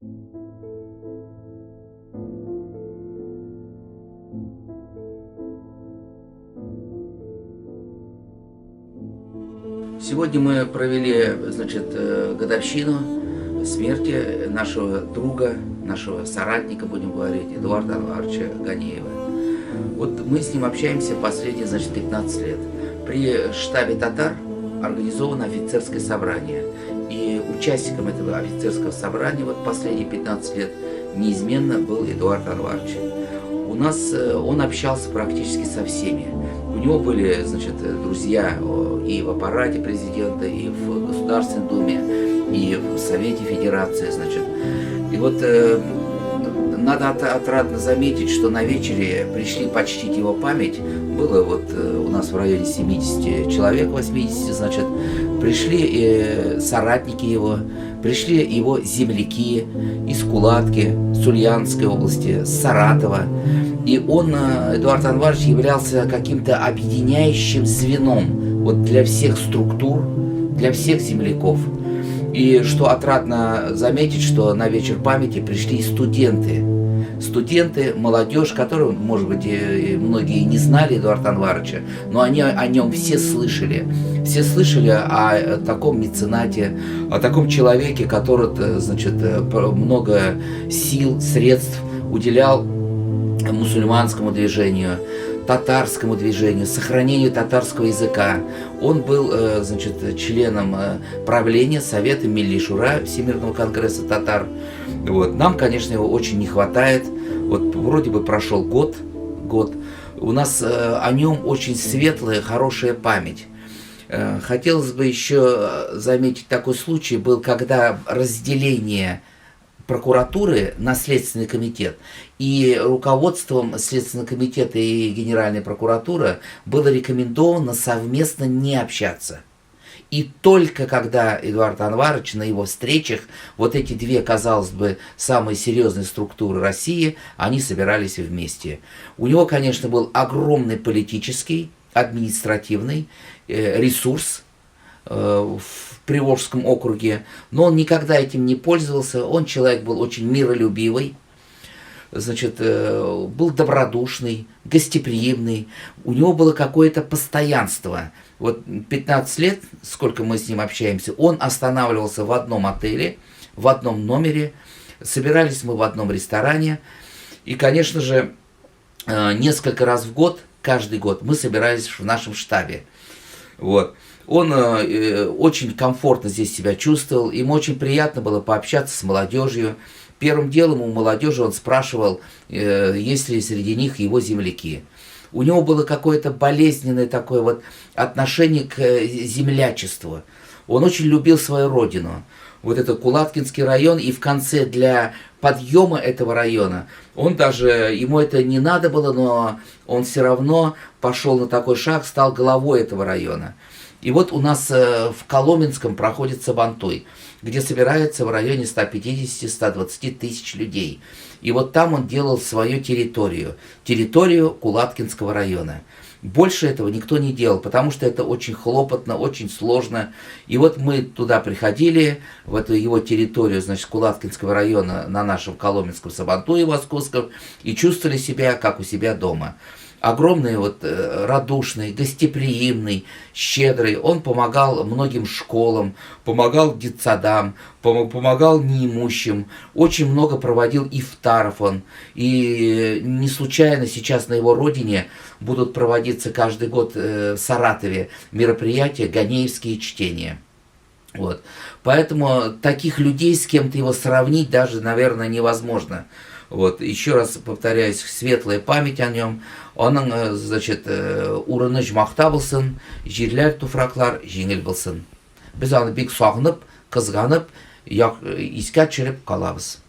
Сегодня мы провели, значит, годовщину смерти нашего друга, нашего соратника, будем говорить, Эдуарда Анваровича Ганеева. Вот мы с ним общаемся последние, значит, 15 лет. При штабе татар организовано офицерское собрание. И участником этого офицерского собрания вот последние 15 лет неизменно был Эдуард Анварович. У нас он общался практически со всеми. У него были, значит, друзья и в аппарате президента, и в Государственной Думе, и в Совете Федерации, значит. И вот надо отрадно заметить, что на вечере пришли почтить его память. Было вот у нас в районе 70 человек, 80, значит. Пришли соратники его, пришли его земляки из Кулатки, с Ульяновской области, с Саратова. И он, Эдуард Анварович, являлся каким-то объединяющим звеном вот для всех структур, для всех земляков. И что отрадно заметить, что на вечер памяти пришли и студенты. Студенты, молодежь, которые, может быть, и многие не знали Эдуарда Анваровича, но они о нем все слышали. Все слышали о таком меценате, о таком человеке, который, значит, много сил, средств уделял мусульманскому движению, татарскому движению, сохранению татарского языка. Он был, значит, членом правления Совета Милли Шура Всемирного конгресса татар. Вот. Нам, конечно, его очень не хватает. Вот вроде бы прошел год. У нас о нем очень светлая, хорошая память. Хотелось бы еще заметить такой случай был, когда разделение прокуратуры на Следственный комитет, и руководством Следственного комитета и Генеральной прокуратуры было рекомендовано совместно не общаться. И только когда Эдуард Анварович на его встречах, вот эти две, казалось бы, самые серьезные структуры России, они собирались вместе. У него, конечно, был огромный политический, административный ресурс в Приволжском округе, но он никогда этим не пользовался. Он человек был очень миролюбивый, значит, был добродушный, гостеприимный. У него было какое-то постоянство. Вот 15 лет, сколько мы с ним общаемся, он останавливался в одном отеле, в одном номере, собирались мы в одном ресторане. И, конечно же, несколько раз в год, каждый год, мы собирались в нашем штабе. Вот. Он очень комфортно здесь себя чувствовал, ему очень приятно было пообщаться с молодежью. Первым делом у молодежи он спрашивал, есть ли среди них его земляки. У него было какое-то болезненное такое вот отношение к землячеству. Он очень любил свою родину. Вот это Кулаткинский район, и в конце для подъема этого района, он даже, ему это не надо было, но он все равно пошел на такой шаг, стал главой этого района. И вот у нас в Коломенском проходит Сабантуй, где собирается в районе 150-120 тысяч людей. И вот там он делал свою территорию Кулаткинского района. Больше этого никто не делал, потому что это очень хлопотно, очень сложно. И вот мы туда приходили, в эту его территорию, значит, Кулаткинского района, на нашем Коломенском Сабантуе московском, и чувствовали себя, как у себя дома. Огромный, вот, радушный, гостеприимный, щедрый. Он помогал многим школам, помогал детсадам, помогал неимущим. Очень много проводил ифтаров он. И не случайно сейчас на его родине будут проводиться каждый год в Саратове мероприятия «Ганеевские чтения». Вот. Поэтому таких людей, с кем-то его сравнить, даже, наверное, невозможно. Вот, еще раз повторяюсь, светлая память о нем. Оның, значит, урыны жұмақта болсын, жерлер туфраклар жеңіл болсын. Біз аны бек сағынып, қызғанып, еске түсіріп қаламыз.